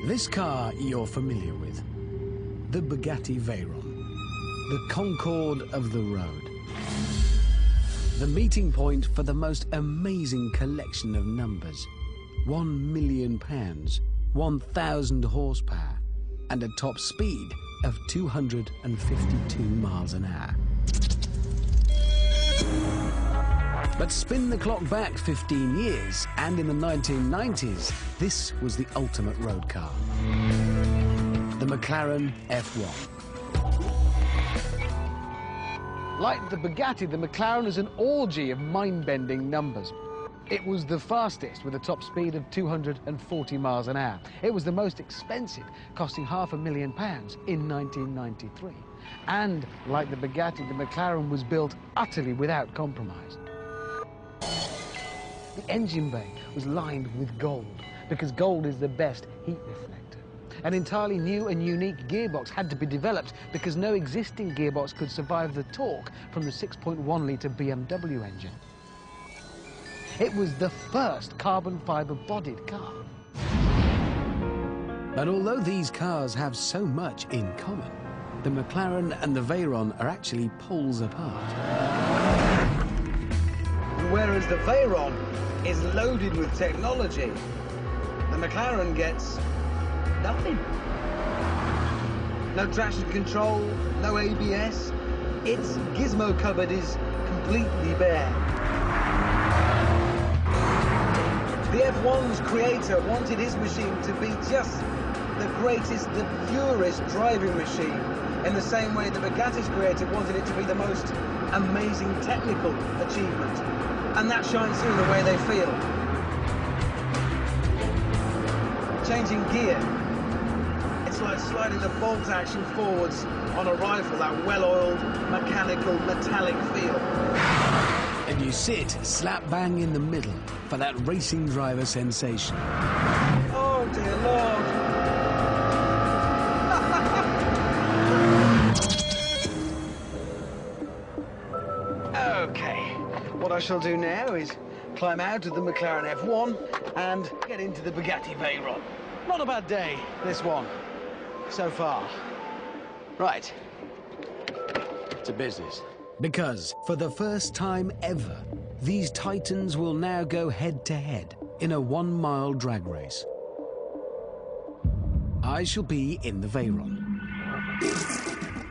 This car you're familiar with, the Bugatti Veyron, the Concorde of the road. The meeting point for the most amazing collection of numbers. £1 million, 1,000 horsepower, and a top speed of 252 miles an hour. But spin the clock back 15 years, and in the 1990s, this was the ultimate road car. The McLaren F1. Like the Bugatti, the McLaren is an orgy of mind-bending numbers. It was the fastest, with a top speed of 240 miles an hour. It was the most expensive, costing £500,000 in 1993. And like the Bugatti, the McLaren was built utterly without compromise. The engine bay was lined with gold, because gold is the best heat reflector. An entirely new and unique gearbox had to be developed because no existing gearbox could survive the torque from the 6.1-litre BMW engine. It was the first carbon fibre-bodied car. But although these cars have so much in common, the McLaren and the Veyron are actually poles apart. Whereas the Veyron is loaded with technology, the McLaren gets nothing. No traction control, no ABS. Its gizmo cupboard is completely bare. The F1's creator wanted his machine to be just the greatest, the purest driving machine, in the same way the Bugatti's creator wanted it to be the most amazing technical achievement. And that shines through the way they feel. Changing gear, it's like sliding the bolt action forwards on a rifle, that well-oiled, mechanical, metallic feel. And you sit slap bang in the middle for that racing driver sensation. Oh dear Lord. Okay, what I shall do now is climb out of the McLaren F1 and get into the Bugatti Veyron. Not a bad day, this one, so far. Right, to business. Because, for the first time ever, these titans will now go head-to-head in a 1-mile drag race. I shall be in the Veyron.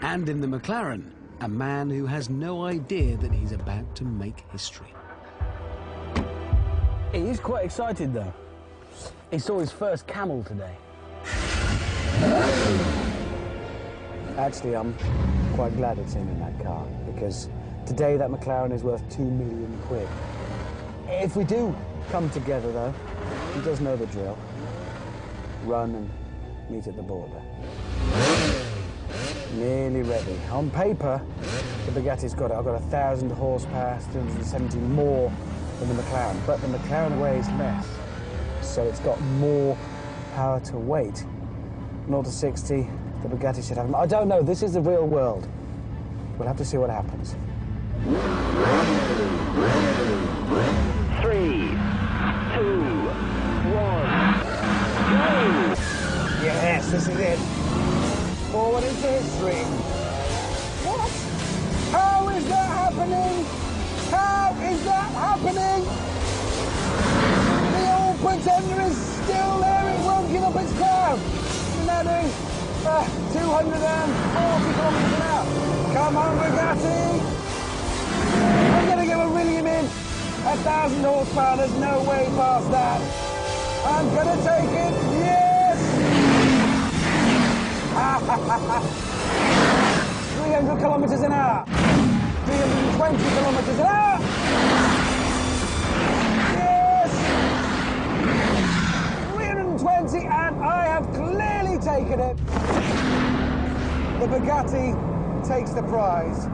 And in the McLaren, a man who has no idea that he's about to make history. He's quite excited, though. He saw his first camel today. Actually, I'm quite glad it's him in that car, because today that McLaren is worth £2 million. If we do come together, though, he does know the drill. Run and meet at the border. Nearly ready. On paper, the Bugatti's got it. I've got 1,000 horsepower, 370 more than the McLaren, but the McLaren weighs less, so it's got more power to weight. 0 to 60, the Bugatti should have... I don't know, this is the real world. We'll have to see what happens. 3, 2, 1, go! Yes, this is it. Forward into history. What? How is that happening? How is that happening? The old Pretender is still there. It won't give up its crown. It's now doing 240 kilometers an hour. Come on, Bugatti. I'm going to give a ring him in. 1,000 horsepower. There's no way past that. I'm going to take it. Yes! 300 kilometers an hour. 320 kilometers an hour. Yes! 320, and I have clearly taken it. The Bugatti takes the prize.